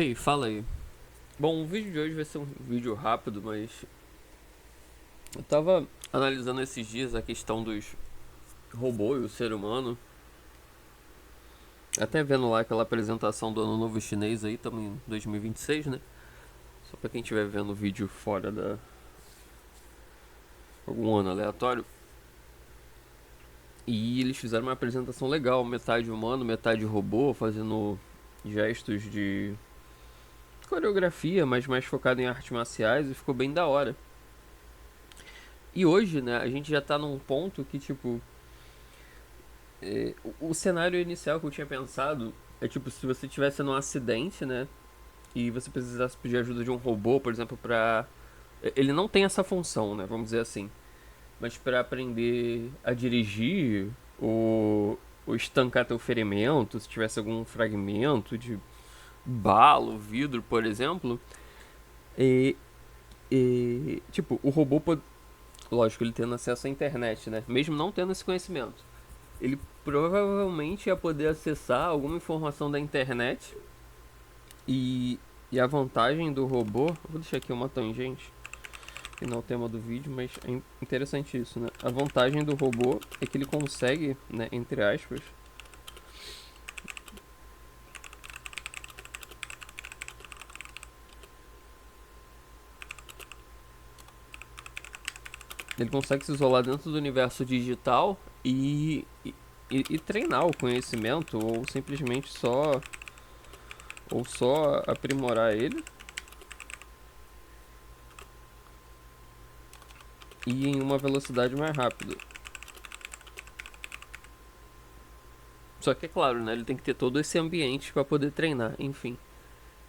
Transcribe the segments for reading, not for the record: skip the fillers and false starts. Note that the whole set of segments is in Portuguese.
Hey, fala aí. Bom, o vídeo de hoje vai ser um vídeo rápido, mas eu tava analisando esses dias a questão dos robôs e o ser humano. Até vendo lá aquela apresentação do Ano Novo Chinês aí, estamos em 2026, né? Só pra quem estiver vendo o vídeo fora da algum ano aleatório. E eles fizeram uma apresentação legal, metade humano, metade robô, fazendo gestos de coreografia, mas mais focado em artes marciais e ficou bem da hora. E hoje, né, a gente já tá num ponto que, tipo, o cenário inicial que eu tinha pensado é tipo se você tivesse num acidente, né? E você precisasse pedir ajuda de um robô, por exemplo, pra. Ele não tem essa função, né? Vamos dizer assim. Mas pra aprender a dirigir ou estancar teu ferimento, se tivesse algum fragmento de bala, vidro, por exemplo. E, tipo, o robô, lógico, ele tendo acesso à internet, né? Mesmo não tendo esse conhecimento, ele provavelmente ia poder acessar alguma informação da internet e, e a vantagem do robô. Vou deixar aqui uma tangente, que não é o tema do vídeo, mas é interessante isso, né? A vantagem do robô é que ele consegue, né, entre aspas, ele consegue se isolar dentro do universo digital e treinar o conhecimento ou só aprimorar ele e em uma velocidade mais rápida. Só que é claro, né? Ele tem que ter todo esse ambiente para poder treinar, enfim.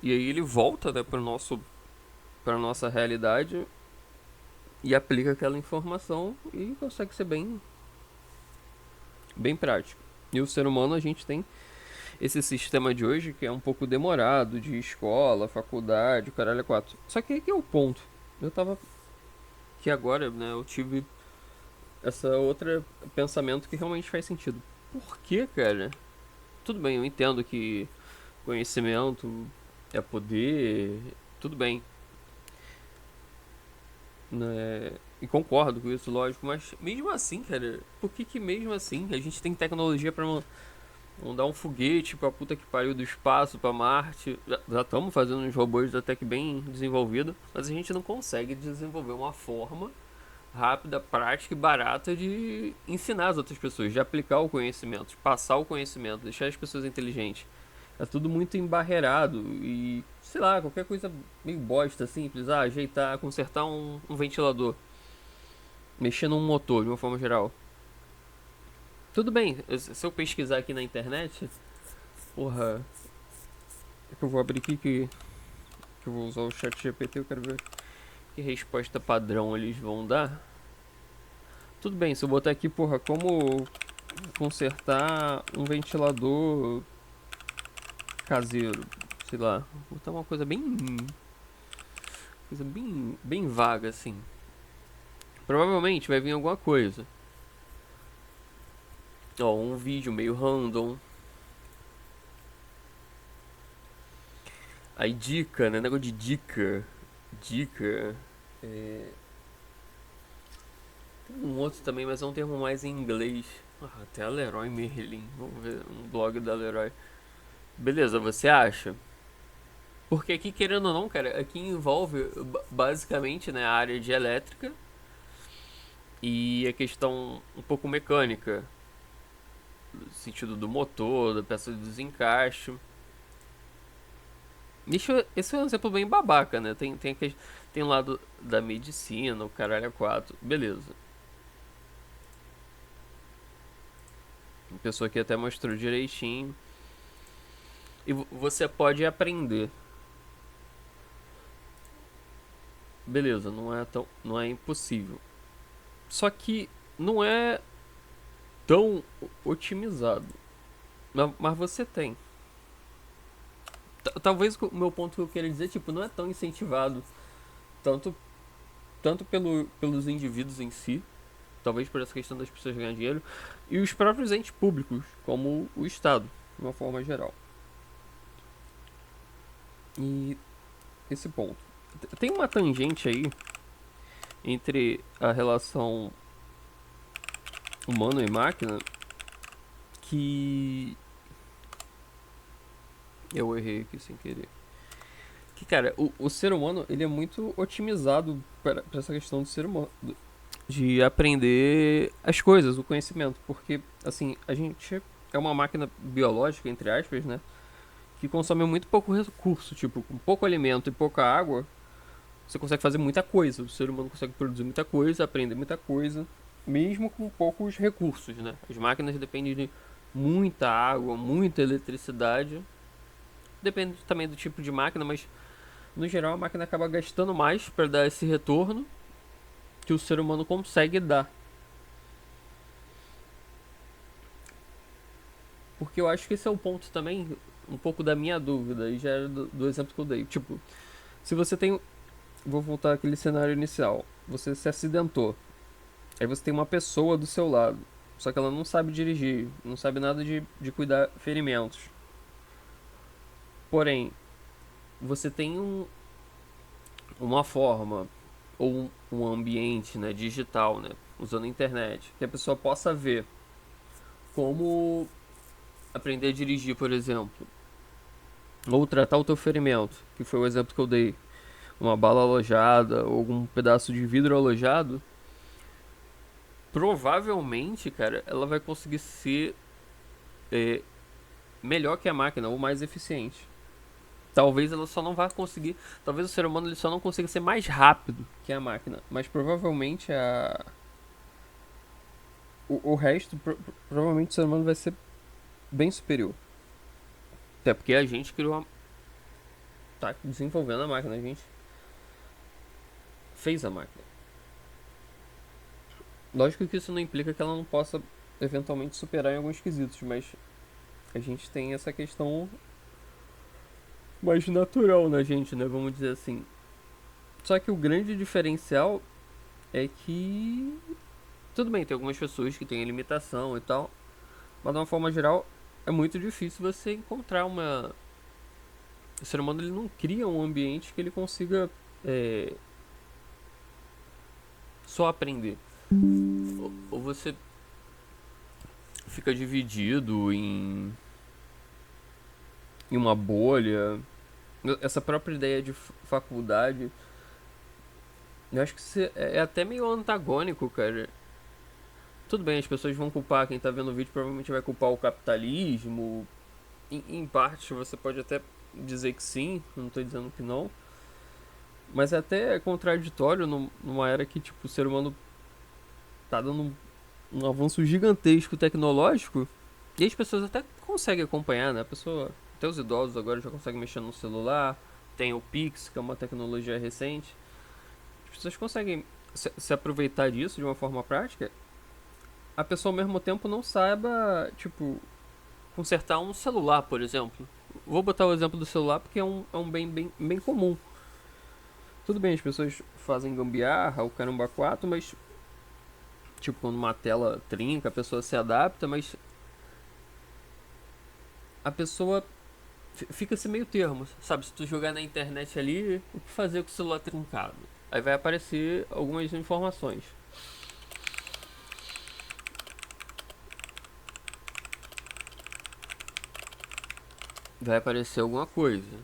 E aí ele volta, né, para nossa realidade e aplica aquela informação e consegue ser bem prático. E o ser humano, a gente tem esse sistema de hoje que é um pouco demorado de escola, faculdade, o caralho é quatro. Só que aí que é o ponto. Eu tava que agora, né, eu tive essa outra pensamento que realmente faz sentido. Por que, cara? Tudo bem, eu entendo que conhecimento é poder, tudo bem, né? E concordo com isso, lógico, mas mesmo assim, cara, por que mesmo assim a gente tem tecnologia pra mandar um foguete pra puta que pariu do espaço, pra Marte? Já estamos fazendo uns robôs até que bem desenvolvidos, mas a gente não consegue desenvolver uma forma rápida, prática e barata de ensinar as outras pessoas, de aplicar o conhecimento, de passar o conhecimento, deixar as pessoas inteligentes. É tudo muito embarreirado e, sei lá, qualquer coisa meio bosta, simples. Ah, ajeitar, consertar um ventilador, mexer num motor de uma forma geral. Tudo bem, se eu pesquisar aqui na internet, porra, é que eu vou abrir aqui que eu vou usar o chat GPT, eu quero ver que resposta padrão eles vão dar. Tudo bem, se eu botar aqui, porra, como consertar um ventilador caseiro, sei lá, vou botar uma coisa bem vaga assim. Provavelmente vai vir alguma coisa. Ó, um vídeo meio random. Aí dica, né? Negócio de dica. Dica. É... Tem um outro também, mas é um termo mais em inglês. Ah, até a Leroy Merlin. Vamos ver um blog da Leroy. Beleza, você acha? Porque aqui, querendo ou não, cara, aqui envolve basicamente, né, a área de elétrica e a questão um pouco mecânica, no sentido do motor, da peça de desencaixe. Esse é um exemplo bem babaca, né? Tem o lado da medicina, o caralho é quatro, beleza. A pessoa que até mostrou direitinho. E você pode aprender. Beleza, não é impossível. Só que não é tão otimizado. Mas você tem. Talvez o meu ponto que eu queria dizer, tipo, não é tão incentivado tanto, tanto pelos indivíduos em si, talvez por essa questão das pessoas ganhar dinheiro, e os próprios entes públicos, como o Estado, de uma forma geral. E esse ponto. Tem uma tangente aí entre a relação humano e máquina que eu errei aqui sem querer. Que, cara, o ser humano, ele é muito otimizado para essa questão do ser humano, de aprender as coisas, o conhecimento, porque, assim, a gente é uma máquina biológica, entre aspas, né, que consome muito pouco recurso, tipo, com pouco alimento e pouca água, você consegue fazer muita coisa, o ser humano consegue produzir muita coisa, aprender muita coisa, mesmo com poucos recursos, né, as máquinas dependem de muita água, muita eletricidade, depende também do tipo de máquina, mas no geral a máquina acaba gastando mais para dar esse retorno que o ser humano consegue dar. Porque eu acho que esse é o ponto também, um pouco da minha dúvida, e já era do exemplo que eu dei. Tipo, se você tem. Vou voltar àquele cenário inicial. Você se acidentou. Aí você tem uma pessoa do seu lado. Só que ela não sabe dirigir, não sabe nada de cuidar ferimentos. Porém, você tem uma forma ou um ambiente, né, digital, né, usando a internet, que a pessoa possa ver como aprender a dirigir, por exemplo, ou tratar o teu ferimento, que foi o exemplo que eu dei, uma bala alojada ou algum pedaço de vidro alojado, provavelmente, cara, ela vai conseguir ser é, melhor que a máquina ou mais eficiente. Talvez ela só não vá conseguir, talvez o ser humano ele só não consiga ser mais rápido que a máquina, mas provavelmente o resto, provavelmente o ser humano vai ser bem superior. Até porque a gente criou tá desenvolvendo a máquina, a gente fez a máquina. Lógico que isso não implica que ela não possa eventualmente superar em alguns quesitos, mas a gente tem essa questão mais natural na gente, né? Vamos dizer assim. Só que o grande diferencial é que. Tudo bem, tem algumas pessoas que têm limitação e tal, mas de uma forma geral é muito difícil você encontrar uma. O ser humano ele não cria um ambiente que ele consiga é, só aprender. Ou você fica dividido em uma bolha. Essa própria ideia de faculdade, eu acho que isso é até meio antagônico, cara. Tudo bem, as pessoas vão culpar, quem tá vendo o vídeo provavelmente vai culpar o capitalismo. Em parte você pode até dizer que sim, não tô dizendo que não. Mas é até contraditório numa era que tipo, o ser humano tá dando um avanço gigantesco tecnológico e as pessoas até conseguem acompanhar, né? A pessoa, até os idosos agora já conseguem mexer no celular, tem o Pix, que é uma tecnologia recente. As pessoas conseguem se aproveitar disso de uma forma prática. A pessoa ao mesmo tempo não saiba, tipo, consertar um celular, por exemplo. Vou botar o exemplo do celular porque é um bem comum. Tudo bem, as pessoas fazem gambiarra, o caramba 4, mas tipo, quando uma tela trinca, a pessoa se adapta, mas a pessoa fica-se meio termo, sabe? Se tu jogar na internet ali, o que fazer com o celular trincado? Aí vai aparecer algumas informações. Vai aparecer alguma coisa.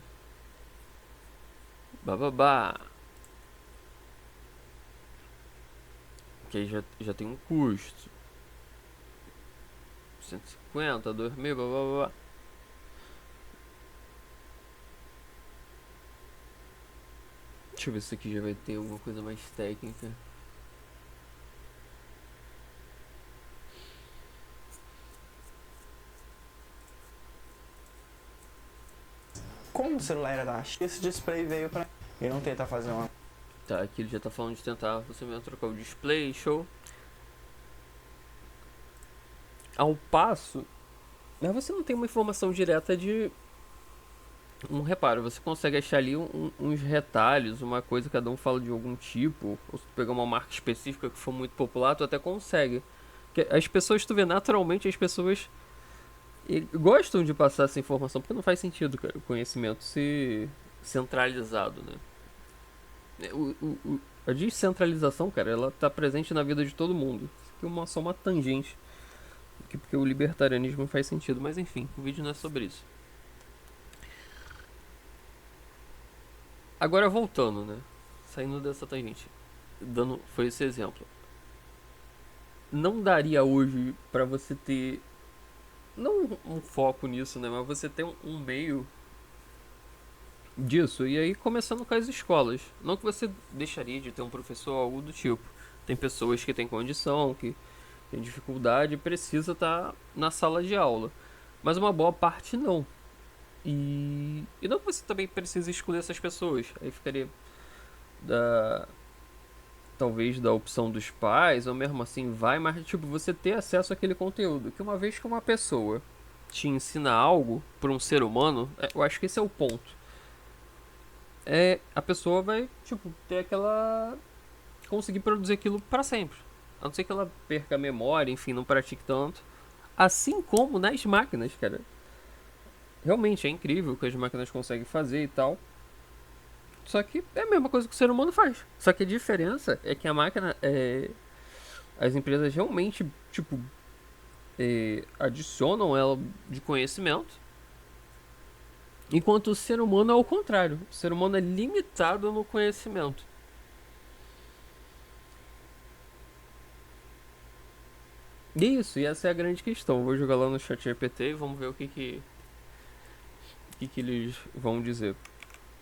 Bababá. Que aí já tem um custo. 150, 2.000, bababá. Deixa eu ver se aqui já vai ter alguma coisa mais técnica. Como o celular era da China, esse display veio pra ele não tentar fazer uma. Tá, aqui ele já tá falando de tentar você mesmo trocar o display, show. Ao passo, mas você não tem uma informação direta de um reparo, você consegue achar ali uns retalhos, uma coisa, cada um fala de algum tipo, ou se tu pegar uma marca específica que for muito popular, tu até consegue. Porque as pessoas, tu vê, naturalmente as pessoas gostam de passar essa informação, porque não faz sentido, cara, o conhecimento centralizado, né? A descentralização, cara, ela tá presente na vida de todo mundo. Isso aqui é só uma tangente, porque o libertarianismo faz sentido, mas enfim, o vídeo não é sobre isso. Agora voltando, né? Saindo dessa tangente, foi esse exemplo. Não daria hoje pra você ter, não um foco nisso, né? Mas você ter um meio disso. E aí começando com as escolas. Não que você deixaria de ter um professor ou algo do tipo. Tem pessoas que têm condição, que tem dificuldade e precisa estar na sala de aula. Mas uma boa parte não. E não que você também precise excluir essas pessoas. Aí ficaria da talvez da opção dos pais, ou mesmo assim vai, mas tipo, você ter acesso àquele conteúdo. Que uma vez que uma pessoa te ensina algo por um ser humano, eu acho que esse é o ponto. A pessoa vai, tipo, ter aquela. Conseguir produzir aquilo para sempre. A não ser que ela perca a memória, enfim, não pratique tanto. Assim como nas máquinas, cara. Realmente é incrível o que as máquinas conseguem fazer e tal. Só que é a mesma coisa que o ser humano faz. Só que a diferença é que a máquina. As empresas realmente, tipo, adicionam ela de conhecimento. Enquanto o ser humano é o contrário. O ser humano é limitado no conhecimento. Isso, e essa é a grande questão. Vou jogar lá no chat GPT e vamos ver o que eles vão dizer.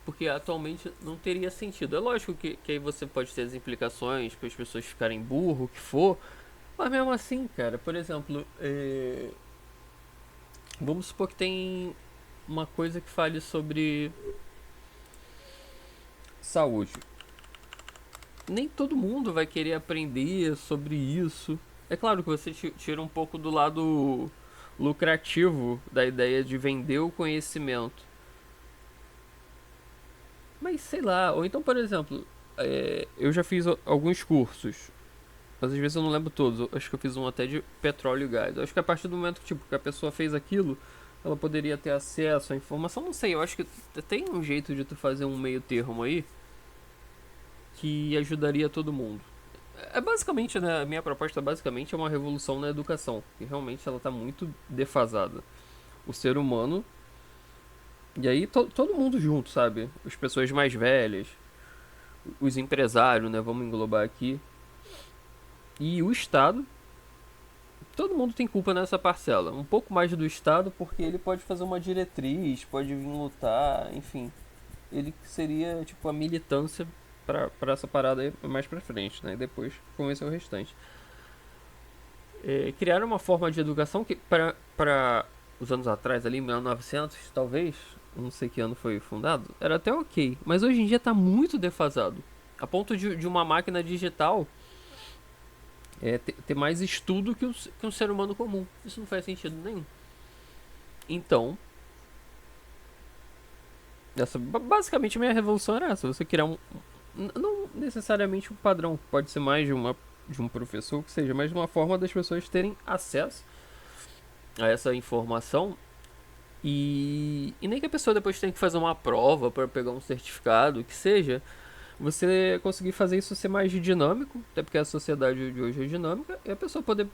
Porque atualmente não teria sentido. É lógico que aí você pode ter as implicações para as pessoas ficarem burro, o que for. Mas mesmo assim, cara, por exemplo, vamos supor que tem uma coisa que fale sobre saúde. Nem todo mundo vai querer aprender sobre isso. É claro que você tira um pouco do lado lucrativo da ideia de vender o conhecimento. Mas sei lá, ou então, por exemplo, eu já fiz alguns cursos, mas às vezes eu não lembro todos. Eu acho que eu fiz um até de petróleo e gás. Eu acho que a partir do momento que a pessoa fez aquilo, ela poderia ter acesso à informação. Não sei, eu acho que tem um jeito de tu fazer um meio termo aí que ajudaria todo mundo. É basicamente, né, a minha proposta basicamente é uma revolução na educação, que realmente ela tá muito defasada. O ser humano, e aí todo mundo junto, sabe? As pessoas mais velhas, os empresários, né, vamos englobar aqui, e o Estado, todo mundo tem culpa nessa parcela. Um pouco mais do Estado, porque ele pode fazer uma diretriz, pode vir lutar, enfim. Ele seria, tipo, a militância pra essa parada aí mais pra frente, né? E depois convencer o restante. Criaram uma forma de educação que, para os anos atrás, ali, 1900, talvez, não sei que ano foi fundado, era até ok. Mas hoje em dia tá muito defasado. A ponto de uma máquina digital ter mais estudo que um ser humano comum. Isso não faz sentido nenhum. Então, basicamente a minha revolução era essa. Você criar não necessariamente um padrão, pode ser mais de um professor, que seja, mas de uma forma das pessoas terem acesso a essa informação e nem que a pessoa depois tenha que fazer uma prova para pegar um certificado, que seja, você conseguir fazer isso ser mais dinâmico, até porque a sociedade de hoje é dinâmica, e a pessoa poder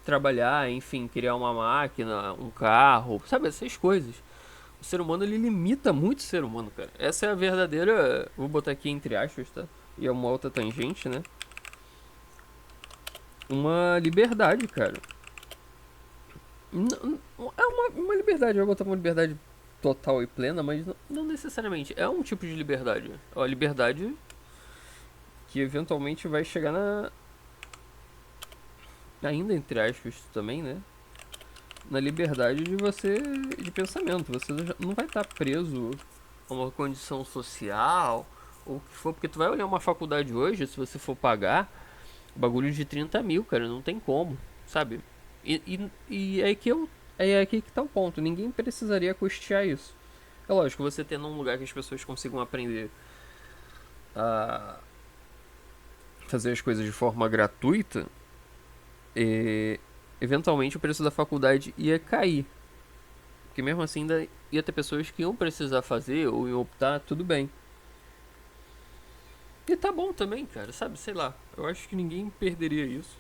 trabalhar, enfim, criar uma máquina, um carro, sabe, essas coisas. O ser humano, ele limita muito o ser humano, cara. Essa é a verdadeira, vou botar aqui entre aspas, tá? E é uma outra tangente, né? Uma liberdade, cara. É uma liberdade, eu vou botar uma liberdade total e plena, mas não necessariamente. É um tipo de liberdade. É uma liberdade que eventualmente vai chegar ainda entre aspas também, né? Na liberdade de você, de pensamento. Você não vai estar preso a uma condição social ou o que for, porque tu vai olhar uma faculdade hoje, se você for pagar, bagulho de 30 mil, cara, não tem como, sabe? E é aqui que tá o ponto. Ninguém precisaria custear isso. É lógico, você tendo um lugar que as pessoas consigam aprender a fazer as coisas de forma gratuita, eventualmente o preço da faculdade ia cair. Porque mesmo assim ainda ia ter pessoas que iam precisar fazer ou iam optar, tudo bem. E tá bom também, cara, sabe? Sei lá. Eu acho que ninguém perderia isso.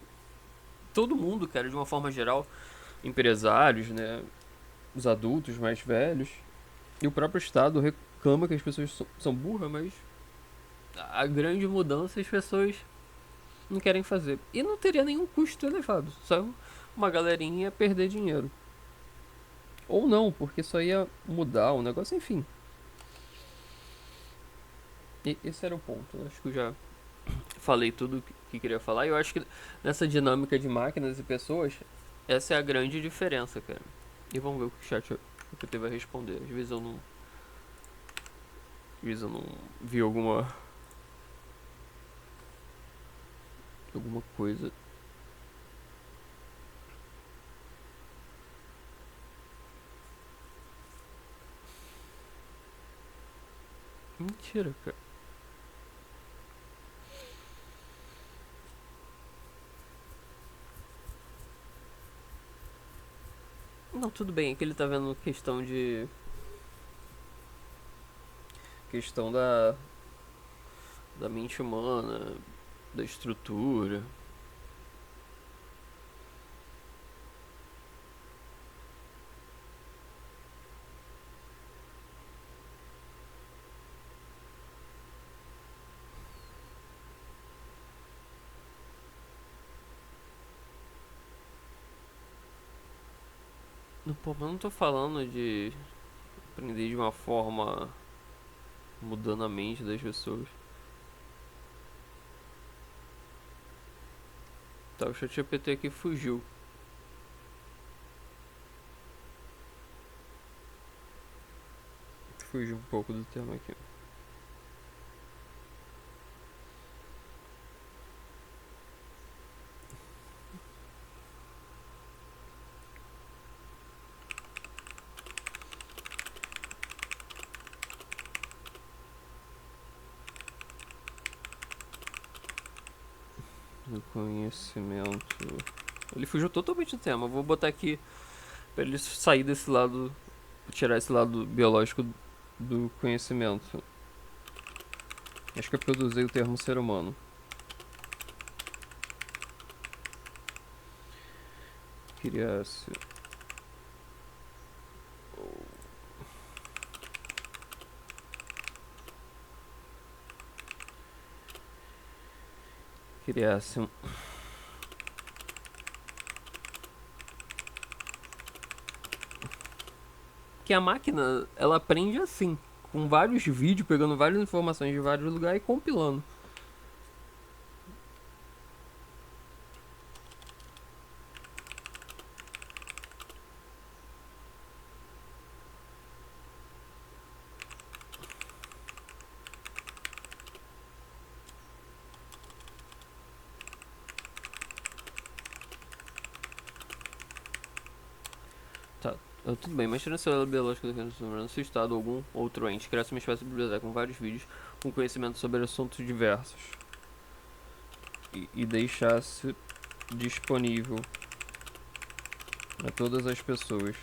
Todo mundo, cara, de uma forma geral, empresários, né? Os adultos mais velhos. E o próprio Estado reclama que as pessoas são burras, mas a grande mudança as pessoas não querem fazer. E não teria nenhum custo elevado. Só uma galerinha ia perder dinheiro. Ou não, porque só ia mudar o negócio, enfim. E esse era o ponto. Eu acho que eu já falei tudo que queria falar. E eu acho que nessa dinâmica de máquinas e pessoas, essa é a grande diferença, cara. E vamos ver o que o chat GPT vai responder. Às vezes eu não vi alguma coisa. Mentira, cara. Não, tudo bem, é que ele tá vendo questão da mente humana, da estrutura. Não, pô, mas eu não tô falando de aprender de uma forma mudando a mente das pessoas. Tá, o ChatGPT aqui fugiu. Fugiu um pouco do tema aqui. Do conhecimento. Ele fugiu totalmente do tema. Vou botar aqui pra ele sair desse lado, tirar esse lado biológico do conhecimento. Acho que é porque eu usei o termo ser humano. Criasse. Criasse um. Que a máquina, ela aprende assim, com vários vídeos, pegando várias informações de vários lugares e compilando. Tá, tudo bem, mas tirando a célula biológica no seu estado ou algum outro ente, criasse uma espécie de biblioteca com vários vídeos com conhecimento sobre assuntos diversos e deixasse disponível a todas as pessoas.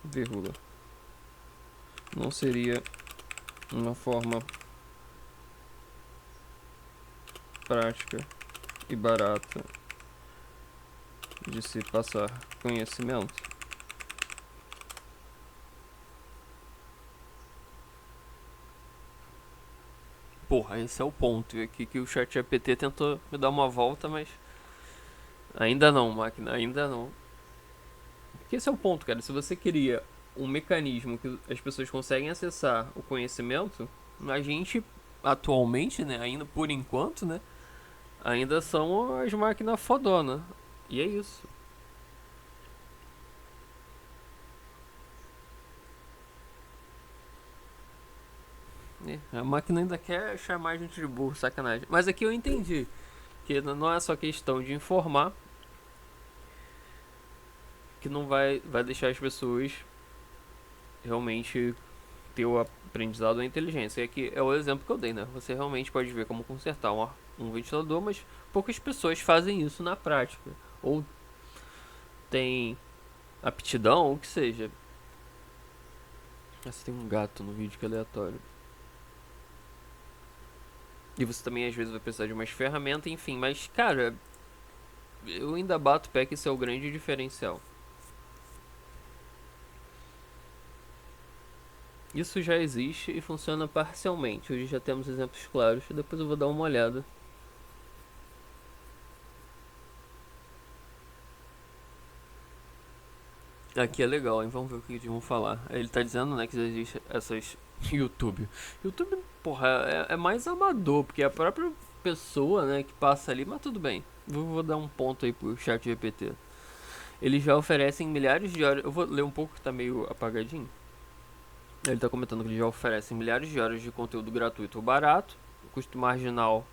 Vírgula. Não seria uma forma prática e barata de se passar conhecimento? Porra, esse é o ponto. E aqui que o ChatGPT tentou me dar uma volta, mas ainda não, máquina, ainda não. Porque esse é o ponto, cara. Se você queria um mecanismo que as pessoas conseguem acessar o conhecimento, a gente atualmente, né, ainda por enquanto, né, ainda são as máquinas fodona. E é isso. A máquina ainda quer chamar a gente de burro, sacanagem. Mas aqui eu entendi que não é só questão de informar, que não vai deixar as pessoas realmente ter o aprendizado ou inteligência. E aqui é o exemplo que eu dei, né? Você realmente pode ver como consertar um ventilador, mas poucas pessoas fazem isso na prática. Ou tem aptidão, ou o que seja. Você tem um gato no vídeo que é aleatório. E você também às vezes vai precisar de umas ferramentas, enfim. Mas, cara, eu ainda bato o pé que esse é o grande diferencial. Isso já existe e funciona parcialmente. Hoje já temos exemplos claros. Depois eu vou dar uma olhada. Aqui é legal, hein? Vamos ver o que eles vão falar. Ele tá dizendo, né, que existe essas YouTube. YouTube, porra, é mais amador, porque é a própria pessoa, né, que passa ali, mas tudo bem. Vou dar um ponto aí pro chat GPT. Eles já oferecem milhares de horas. Eu vou ler um pouco que tá meio apagadinho. Ele tá comentando que eles já oferecem milhares de horas de conteúdo gratuito ou barato. O custo marginal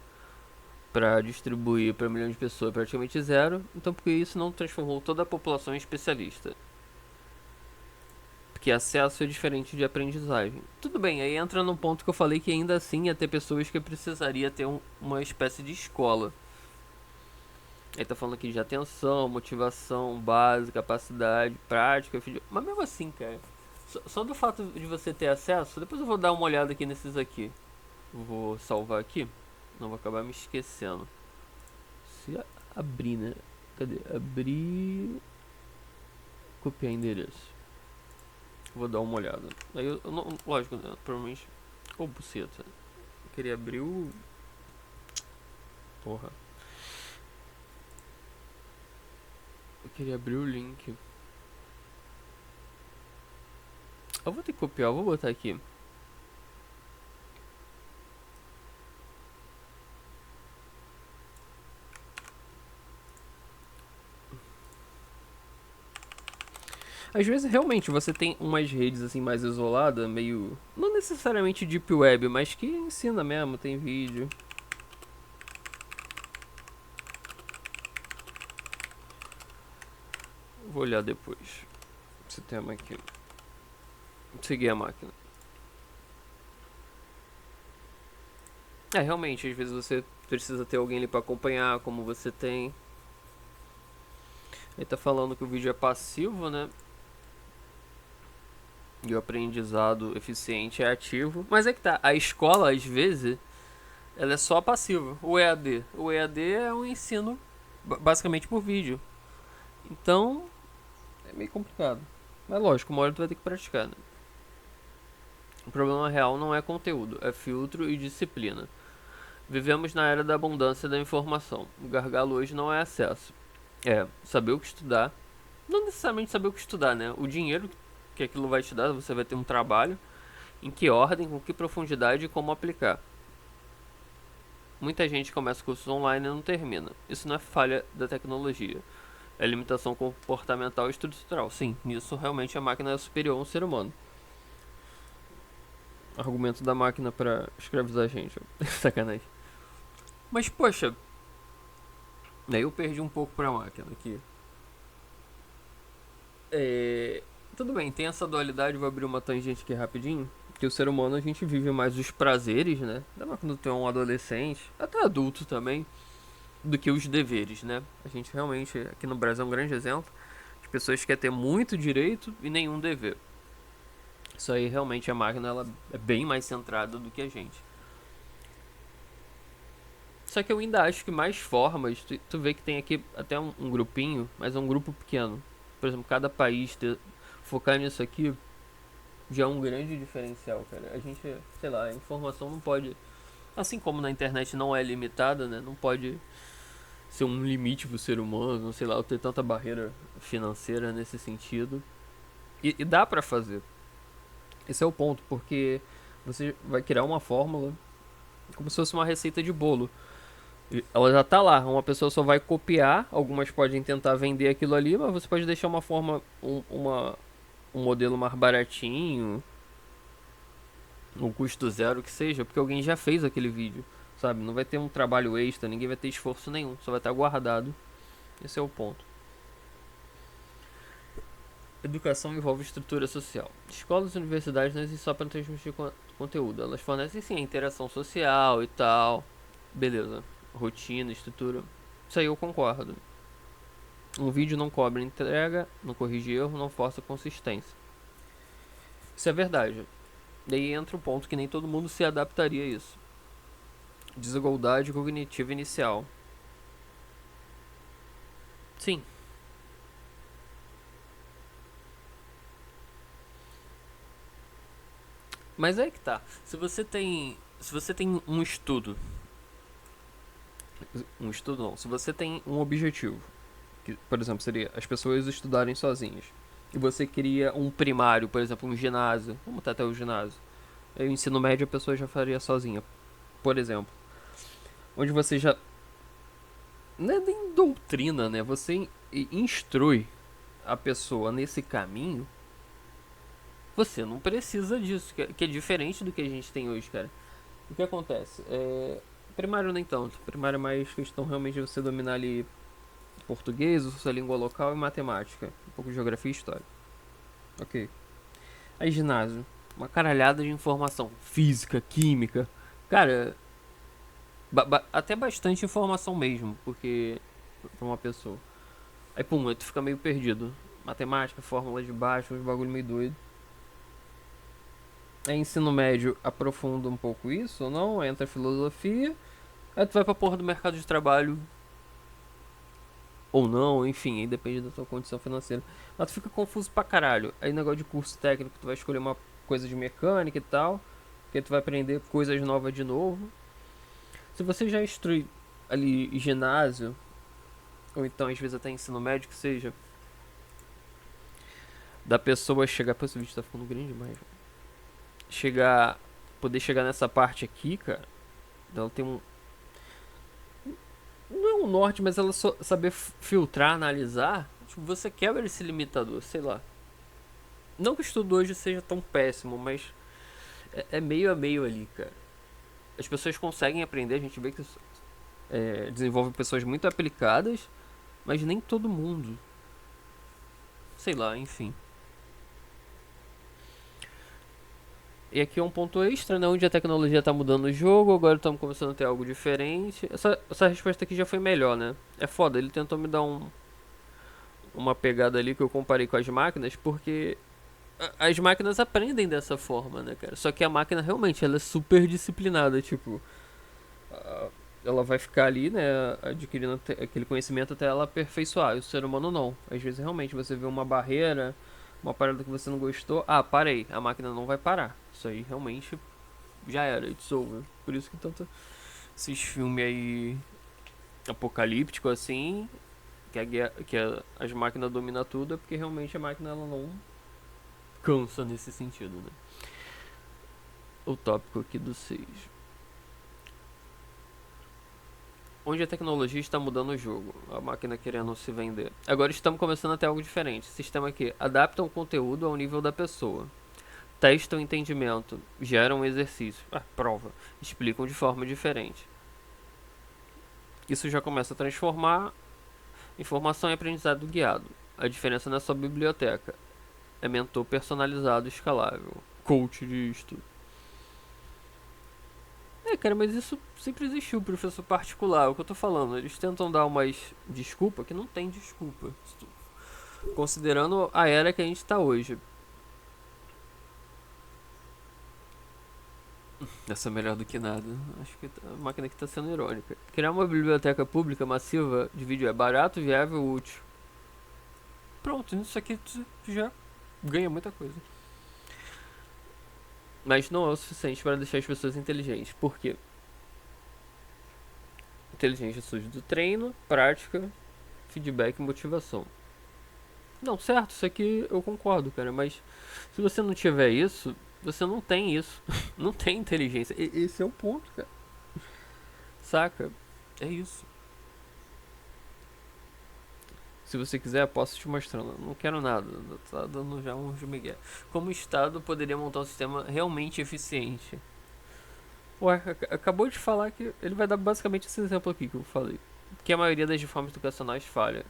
para distribuir para milhões de pessoas é praticamente zero. Então, porque isso não transformou toda a população em especialista? Porque acesso é diferente de aprendizagem. Tudo bem, aí entra no ponto que eu falei que ainda assim ia ter pessoas que precisaria ter uma espécie de escola. Aí tá falando aqui de atenção, motivação base, capacidade, prática, mas mesmo assim, cara, só do fato de você ter acesso, depois eu vou dar uma olhada aqui nesses aqui. Vou salvar aqui, não vou acabar me esquecendo. Se abrir, né? Cadê? Abrir. Copiar endereço. Vou dar uma olhada. Aí eu não, lógico, né? Provavelmente. Ô, buceta. Eu queria abrir o. Porra. Eu queria abrir o link. Eu vou ter que copiar, eu vou botar aqui. Às vezes realmente você tem umas redes assim mais isoladas, meio. Não necessariamente deep web, mas que ensina mesmo, tem vídeo. Vou olhar depois. Esse tema aqui. Seguir a máquina. É, realmente, às vezes você precisa ter alguém ali pra acompanhar, como você tem. Ele tá falando que o vídeo é passivo, né? E o aprendizado eficiente é ativo. Mas é que tá, a escola, às vezes, ela é só passiva. O EAD. O EAD é um ensino basicamente por vídeo. Então, é meio complicado. Mas lógico, uma hora tu vai ter que praticar, né? O problema real não é conteúdo, é filtro e disciplina. Vivemos na era da abundância da informação. O gargalo hoje não é acesso. É saber o que estudar. Não necessariamente saber o que estudar, né? O dinheiro que aquilo vai te dar, você vai ter um trabalho. Em que ordem, com que profundidade e como aplicar. Muita gente começa cursos online e não termina. Isso não é falha da tecnologia. É limitação comportamental e estrutural. Sim, nisso realmente a máquina é superior a um ser humano. Argumento da máquina pra escravizar a gente. Sacanagem. Mas poxa, daí eu perdi um pouco pra máquina aqui. Tudo bem, tem essa dualidade, vou abrir uma tangente aqui rapidinho. Que o ser humano a gente vive mais os prazeres, né? Ainda mais quando tem um adolescente, até adulto também, do que os deveres, né? A gente realmente, aqui no Brasil é um grande exemplo. As pessoas querem ter muito direito e nenhum dever. Isso aí realmente a máquina ela é bem mais centrada do que a gente. Só que eu ainda acho que mais formas, tu vê que tem aqui até um grupinho, mas é um grupo pequeno. Por exemplo, cada país focar nisso aqui já é um grande diferencial, cara. A gente, sei lá, a informação não pode, assim como na internet não é limitada, né? Não pode ser um limite pro ser humano, sei lá, ter tanta barreira financeira nesse sentido. E dá pra fazer. Esse é o ponto, porque você vai criar uma fórmula como se fosse uma receita de bolo. Ela já tá lá, uma pessoa só vai copiar, algumas podem tentar vender aquilo ali, mas você pode deixar uma forma, um modelo mais baratinho, um custo zero que seja, porque alguém já fez aquele vídeo, sabe? Não vai ter um trabalho extra, ninguém vai ter esforço nenhum, só vai estar guardado. Esse é o ponto. Educação envolve estrutura social. Escolas e universidades não existem só para transmitir conteúdo. Elas fornecem sim a interação social e tal. Beleza. Rotina, estrutura. Isso aí eu concordo. Um vídeo não cobra entrega, não corrige erro, não força consistência. Isso é verdade. Daí entra o ponto que nem todo mundo se adaptaria a isso. Desigualdade cognitiva inicial. Sim. Mas é que tá. Se você tem um estudo, não, se você tem um objetivo, que, por exemplo, seria as pessoas estudarem sozinhas, e você cria um primário, por exemplo, um ginásio, vamos até o ginásio, aí o ensino médio a pessoa já faria sozinha, por exemplo, onde você já não é nem doutrina, né? Você instrui a pessoa nesse caminho. Você não precisa disso, que é diferente do que a gente tem hoje, cara. O que acontece? Primário nem tanto. Primário é mais questão realmente de você dominar ali português, sua língua local e matemática. Um pouco de geografia e história. Ok. Aí ginásio. Uma caralhada de informação. Física, química. Cara, até bastante informação mesmo, porque pra uma pessoa. Aí pum, aí tu fica meio perdido. Matemática, fórmula de baixo, uns bagulho meio doido. Aí ensino médio aprofunda um pouco isso ou não? Entra filosofia. Aí tu vai pra porra do mercado de trabalho. Ou não, enfim, aí depende da tua condição financeira. Mas tu fica confuso pra caralho. Aí negócio de curso técnico, tu vai escolher uma coisa de mecânica e tal. Porque tu vai aprender coisas novas de novo. Se você já instrui ali ginásio, ou então às vezes até ensino médio, que seja, da pessoa chegar. Pô, esse vídeo tá ficando grande demais. Chegar. Poder chegar nessa parte aqui, cara. Ela tem um. Não é um norte, mas ela saber filtrar, analisar. Tipo, você quebra esse limitador, sei lá. Não que o estudo hoje seja tão péssimo, mas é meio a meio ali, cara. As pessoas conseguem aprender, a gente vê que desenvolve pessoas muito aplicadas, mas nem todo mundo. Sei lá, enfim. E aqui é um ponto extra, né? Onde a tecnologia tá mudando o jogo, agora estamos começando a ter algo diferente. Essa resposta aqui já foi melhor, né? É foda, ele tentou me dar uma pegada ali que eu comparei com as máquinas, porque as máquinas aprendem dessa forma, né, cara? Só que a máquina realmente ela é super disciplinada, tipo, ela vai ficar ali, né, adquirindo aquele conhecimento até ela aperfeiçoar. E o ser humano não. Às vezes realmente você vê uma barreira, uma parada que você não gostou, parei, a máquina não vai parar. Isso aí realmente já era, it's over. Por isso que tanto esses filmes aí apocalípticos assim, as máquinas dominam tudo, é porque realmente a máquina ela não cansa nesse sentido, né? O tópico aqui do 6. Onde a tecnologia está mudando o jogo, a máquina querendo se vender. Agora estamos começando a ter algo diferente. Sistema que adapta o conteúdo ao nível da pessoa. Testam o entendimento, geram um exercício, prova, explicam de forma diferente. Isso já começa a transformar informação em aprendizado guiado. A diferença não é só biblioteca, é mentor personalizado e escalável, coach de estudo. Cara, mas isso sempre existiu, professor particular, é o que eu tô falando. Eles tentam dar umas desculpa que não tem desculpa, considerando a era que a gente tá hoje. Essa é melhor do que nada. Acho que a máquina aqui tá sendo irônica. Criar uma biblioteca pública massiva de vídeo é barato, viável e útil. Pronto, isso aqui tu já ganha muita coisa. Mas não é o suficiente para deixar as pessoas inteligentes. Por quê? Inteligência surge do treino, prática, feedback e motivação. Não, certo, isso aqui eu concordo, cara. Mas se você não tiver isso, você não tem isso. Não tem inteligência. Esse é o ponto, cara. Saca? É isso. Se você quiser, posso te mostrando. Não quero nada. Tá dando já um migué. Como o Estado poderia montar um sistema realmente eficiente? Ué, acabou de falar que ele vai dar basicamente esse exemplo aqui que eu falei. Que a maioria das reformas educacionais falha.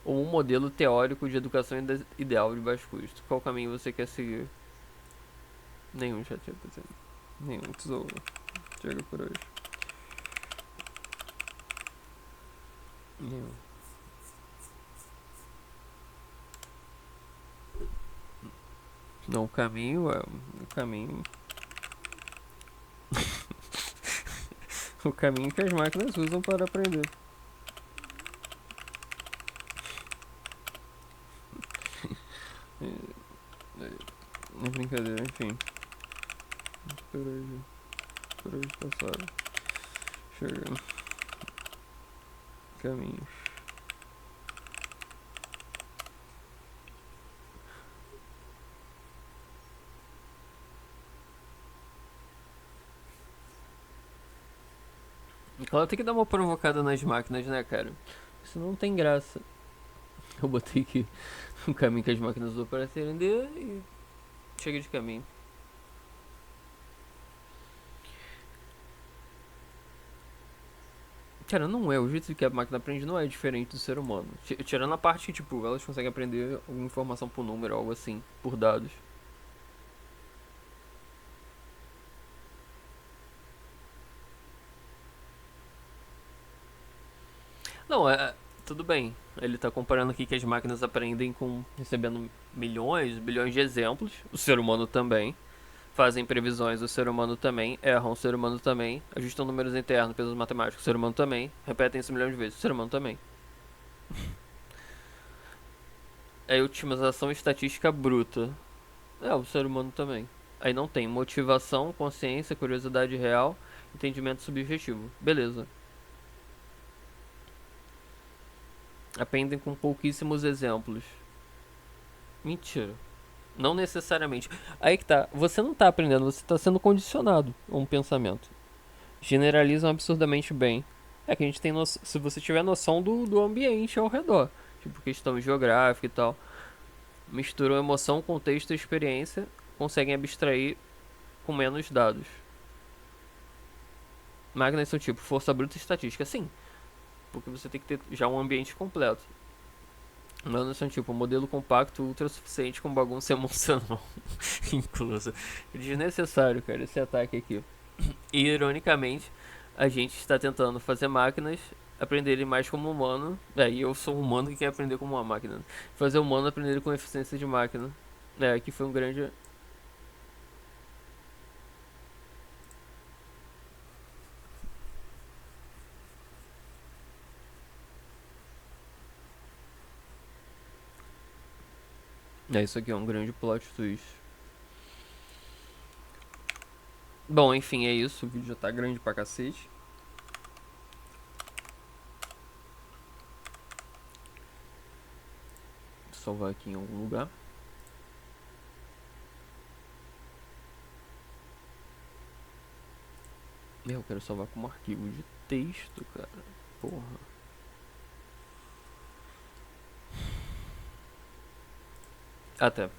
ou um modelo teórico de educação ideal de baixo custo? Qual caminho você quer seguir? Nenhum, já tinha pensado. Nenhum, tesouro. Chega por hoje. Nenhum. Não, o caminho é. O caminho. O caminho que as máquinas usam para aprender. É brincadeira, enfim. Por hoje passaram. Chega. Caminhos. Ela tem que dar uma provocada nas máquinas, né, cara? Isso não tem graça. Eu botei aqui o caminho que as máquinas usam para aprender e chega de caminho. Cara, não é. O jeito que a máquina aprende não é diferente do ser humano. Tirando a parte que, tipo, elas conseguem aprender alguma informação por número, algo assim, por dados. Não, tudo bem. Ele tá comparando aqui que as máquinas aprendem com recebendo milhões, bilhões de exemplos. O ser humano também. Fazem previsões, o ser humano também. Erram, o ser humano também. Ajustam números internos, pesos matemáticos, o ser humano também. Repetem isso milhões de vezes, o ser humano também. É otimização estatística bruta. É, o ser humano também. Aí não tem motivação, consciência, curiosidade real, entendimento subjetivo. Beleza. Aprendem com pouquíssimos exemplos. Mentira. Não necessariamente. Aí que tá. Você não tá aprendendo, você tá sendo condicionado a um pensamento. Generalizam absurdamente bem. É que a gente tem noção. Se você tiver noção do ambiente ao redor. Tipo, questão geográfica e tal. Misturam emoção, contexto e experiência. Conseguem abstrair com menos dados. Máquinas são tipo força bruta e estatística. Sim. Porque você tem que ter já um ambiente completo. Humanos são tipo um modelo compacto ultra suficiente com bagunça emocional inclusa. Desnecessário, cara, esse ataque aqui. E ironicamente, a gente está tentando fazer máquinas aprenderem mais como humano. E eu sou um humano que quer aprender como uma máquina. Fazer o humano aprender com eficiência de máquina. Aqui foi um grande. Isso aqui é um grande plot twist. Bom, enfim, é isso. O vídeo já tá grande pra cacete. Vou salvar aqui em algum lugar. Eu quero salvar como arquivo de texto, cara. Porra. Até.